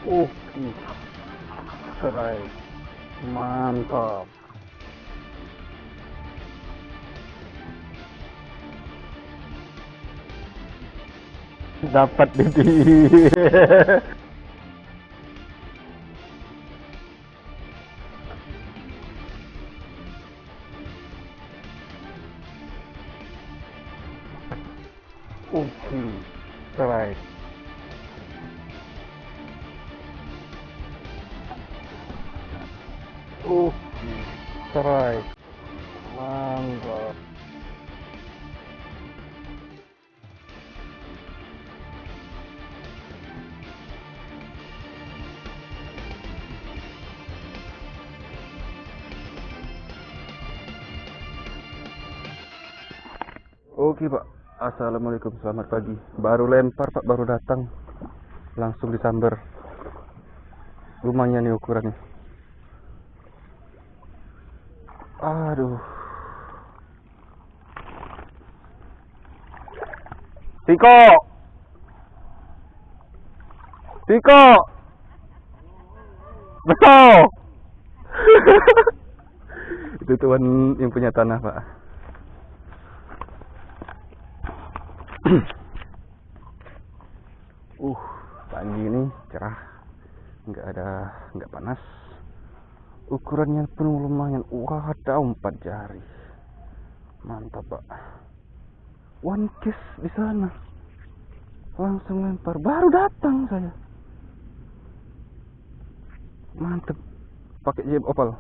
Oke, strike. Mantap. Dapat Didi. Oke, strike. Oke, strike. Mantap. Oke Pak, Assalamualaikum, selamat pagi. Baru lempar Pak, baru datang, langsung disamber. Lumayan nih ukurannya. Aduh. Tiko, Tiko, betul. Itu tuan yang punya tanah Pak. uh Pagi ini cerah, nggak panas. Ukurannya pun lumayan. Ada 4 jari. Mantap Pak. One kiss di sana. Langsung lempar. Baru datang saya. Mantap. Pakai jab opal.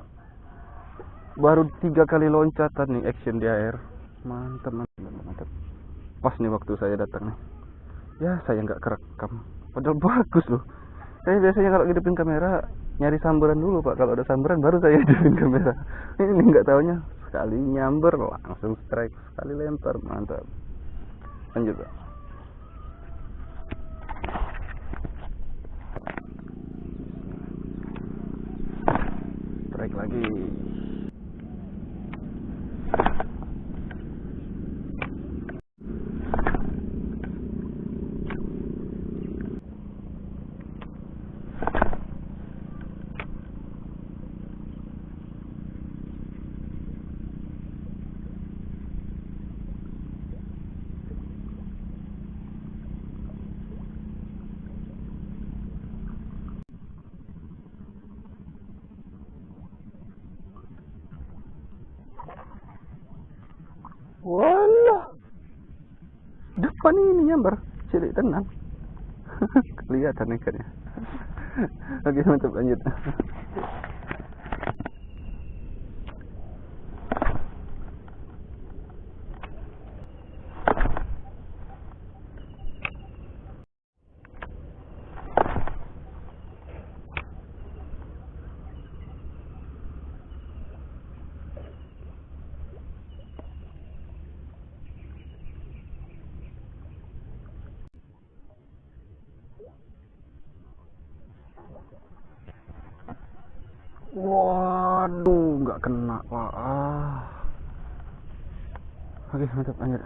Baru 3 kali loncatan nih action di air. Mantap, mantap, mantap. Pas nih waktu saya datang nih. Ya saya nggak kerekam. Padahal bagus loh. Saya biasanya kalau ngidupin kamera nyari samberan dulu Pak. Kalau ada samberan baru saya hidupin kamera. Ini nggak taunya sekali nyamber langsung strike, sekali lempar. Mantap. Lanjut Pak. Strike lagi. Walah, depan ini nyamber, cilik tenang. Kelihatan ikannya. Oke, mantap, lanjut. Waduh, nggak kena Pak. Oke, mantap, lanjut.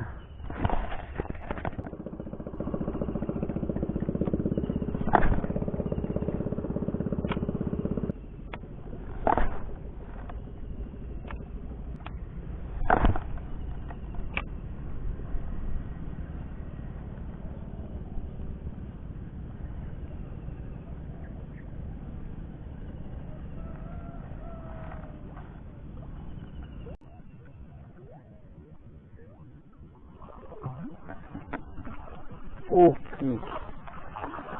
Oke,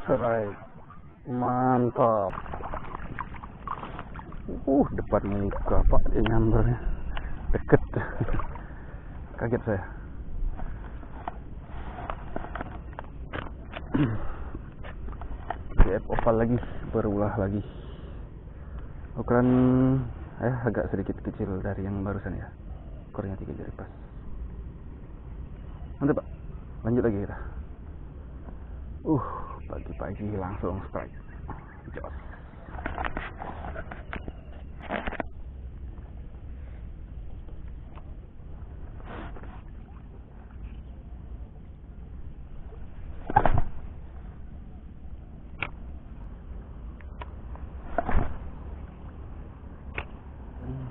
strike. Mantap. Depan muka Pak, dia nyambernya deket. Kaget saya. Siap opal lagi, berulah lagi. Ukuran agak sedikit kecil dari yang barusan ya. Ukurnya 3 jari pas. Mantap Pak, lanjut lagi kita. Pagi-pagi langsung strike. Jos.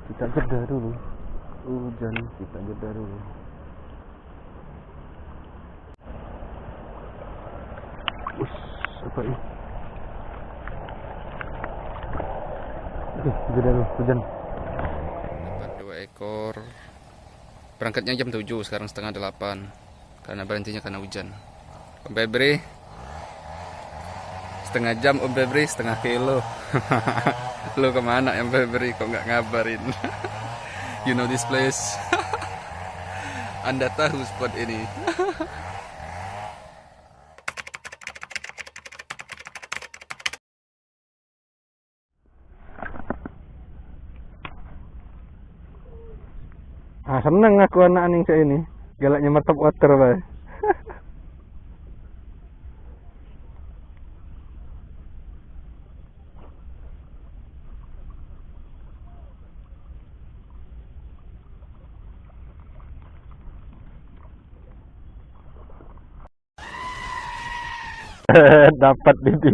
Kita jeda dulu. Hujan, kita jeda dulu. Ush, apa ini? Oke, jeda dulu, hujan. Dapat 2 ekor. Berangkatnya jam 7, sekarang setengah 8. Karena berhentinya karena hujan. Om Febri, setengah jam Om Febri, setengah kilo. Lu kemana Om Febri, kok nggak ngabarin? You know this place. Anda tahu spot ini. Ah, seneng aku anak aning saya ini. Galaknya mantap water, Bay. Dapat Didi.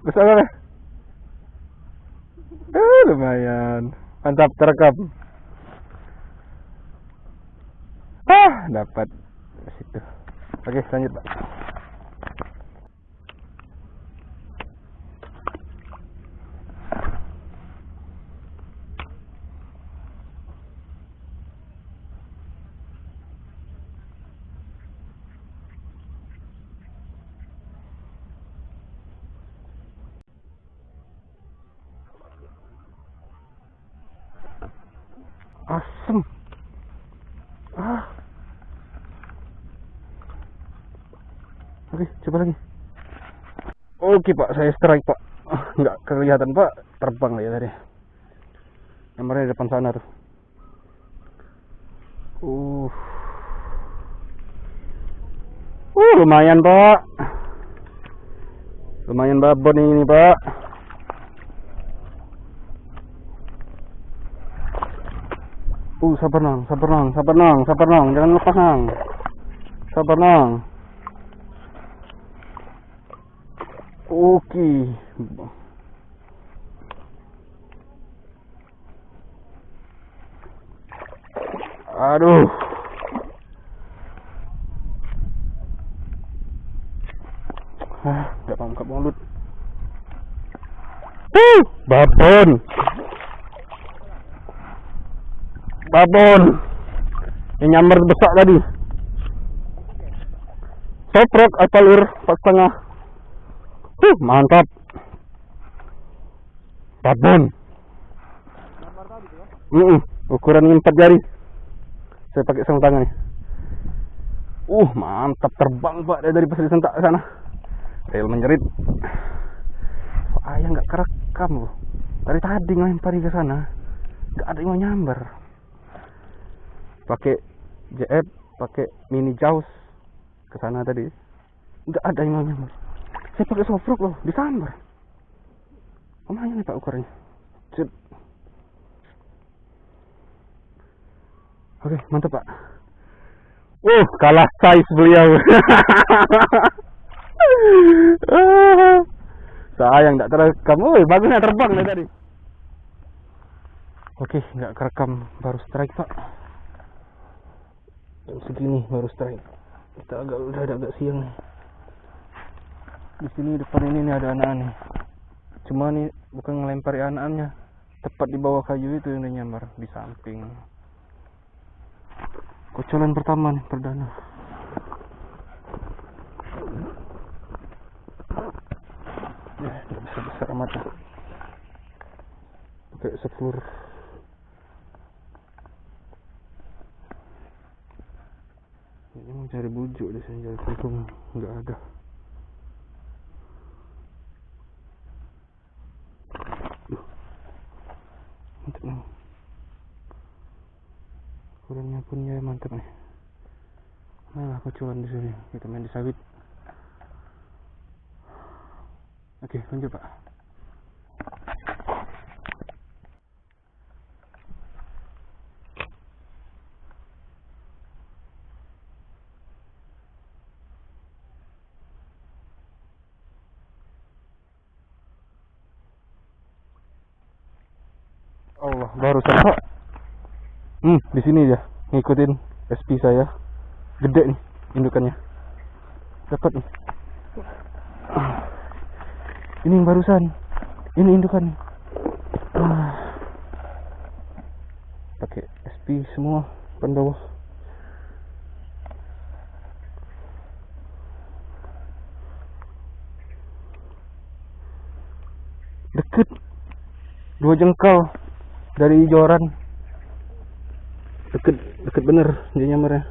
Besar mana? Lumayan. Mantap, terekam. Dapat situ. Oke, lanjut, Pak. Asem. Oke, coba lagi. Oke, Pak, saya strike, Pak. Nggak kelihatan, Pak. Terbang ya tadi. Nomornya di depan sana tuh. Lumayan, Pak. Lumayan babon ini, Pak. Sabar nang, sabar nang, sabar nang, sabar nang, jangan lepas nang. Sabar nang. Oke. Aduh. Gak pangkap mulut. Babon. Babon. Yang nyamber besar tadi. Soprok atau lur 4,5. Mantap. Babon. Ukuran 4 jari. Saya pakai sarung tangan nih. Mantap, terbang, Pak, dari pasir sentak ke sana. Rel menjerit. Ayah nggak kerekam loh. Dari tadi ngelempari ke sana, nggak ada yang mau nyamber. Pakai JF, pakai mini jaws ke sana tadi, nggak ada yang mau nyamber. Saya pakai sofrok loh, disambar. Lumayan nih, Pak, ukurannya. Cep. Oke, mantap, Pak. Kalah size beliau. Sayang nggak terekam. Bagusnya terbang dari tadi. Oke, nggak kerekam, baru strike, Pak. Jam segini baru strike. Kita udah agak siang nih. Di sini depan ini nih ada anak-anak. Cuma nih bukan ngelempari anak-anaknya, tepat di bawah kayu itu yang dia nyambar di samping. Kocolan pertama nih, perdana. Ya, besar amat. Pakai sepur. Ini mau cari bujuk di sini, cari kuntung, nggak ada. Mantap nih. Ukurannya pun ya mantap nih. Nah, kocolan di sini. Kita main di sawit. Oke, lanjut, Pak. Allah, barusan Pak. Di sini aja ngikutin SP saya. Gede nih indukannya. Dapat nih. Ini yang barusan. Ini indukan. Pakai SP semua ban bawah. Deket 2 jengkal dari joran. Deket bener dia nyamarnya.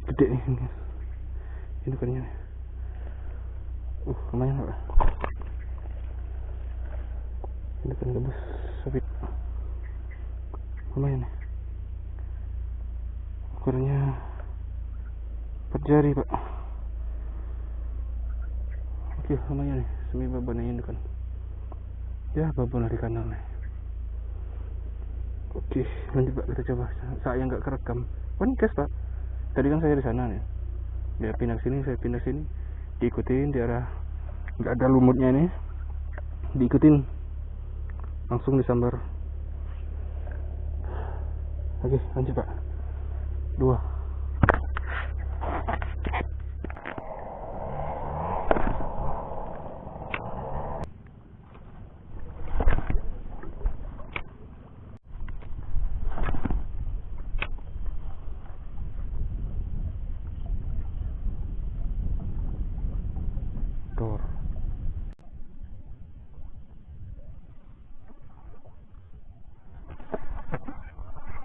Gede nih ini kan nih. Lumayan Pak. Ini kan gabus sabit. Lumayan nih. Ukurannya 4 jari Pak. Oke, lumayan nih. Semi babannya ini kan. Ya, babon dari kanan nih. Oke, lanjut Pak, kita coba. Saya nggak kerekam. Ini gas Pak. Tadi kan saya di sana nih. Dia pindah sini, saya pindah sini. Diikutin di arah nggak ada lumutnya ini. Diikutin. Langsung disambar. Oke, lanjut Pak. 2.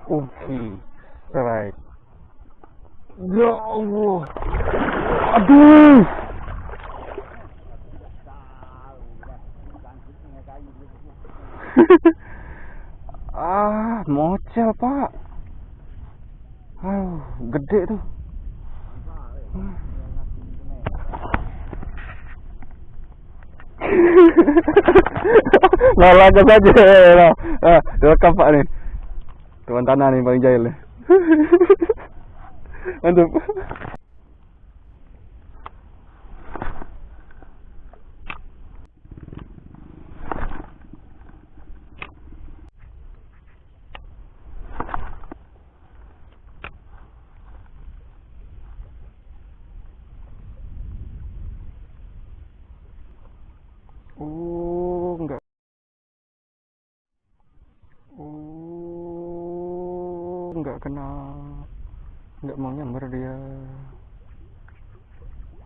Oke, right. Ya Allah. Aduh. Mocel Pak. Gede tuh. Laga saja. Direkam Pak nih. Tuan tanah nih paling jahil nih. Mantap. Enggak. Enggak kena. Enggak mau nyamber dia.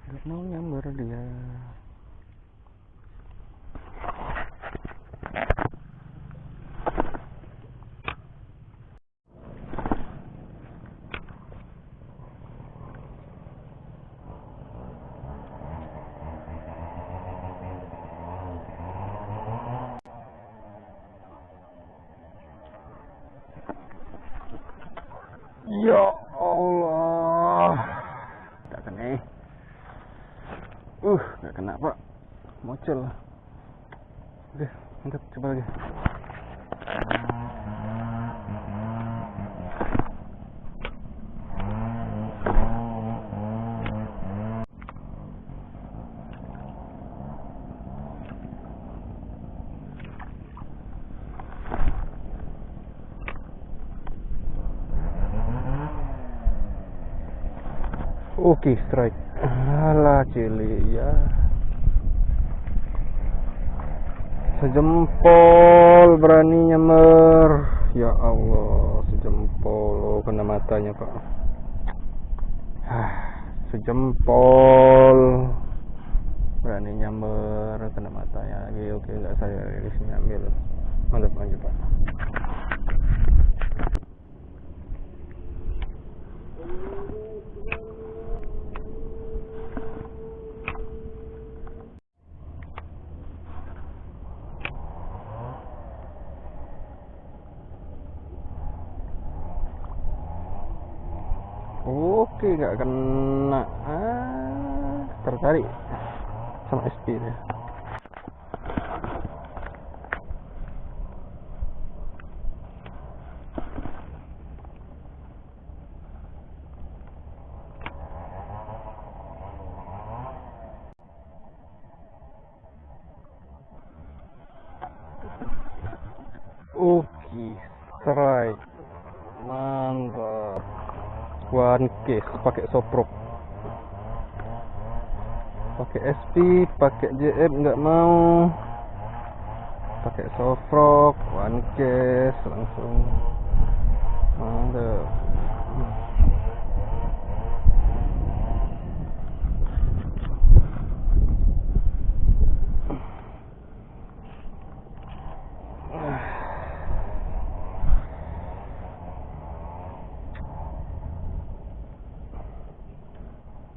Enggak mau nyamber dia. Ya Allah. Enggak kena. Enggak kena Pak. Mocel. Oke, mantap, coba lagi. Oke, strike. Alah, cili ya. Sejempol berani nyamber. Ya Allah, sejempol. Kena matanya Pak. Sejempol berani nyamber, kena matanya lagi. Oke, nggak saya rilis nyambil. Mantap, lanjut Pak. Oke, nggak kena. Tertarik sama SP dia. Oke, strike. Mantap. One case pakai soprok. Pakai SP, pakai JM nggak mau. Pakai soprok, one case langsung. Mantap.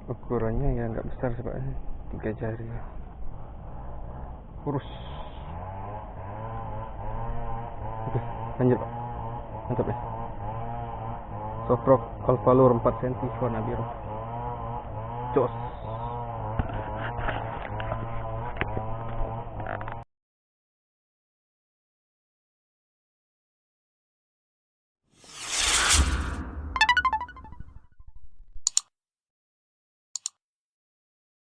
Ukurannya ya nggak besar sih Pak, 3 jari kurus. Oke, lanjut Pak, mantap ya. Soprok Alphalur 4 cm warna biru, jos.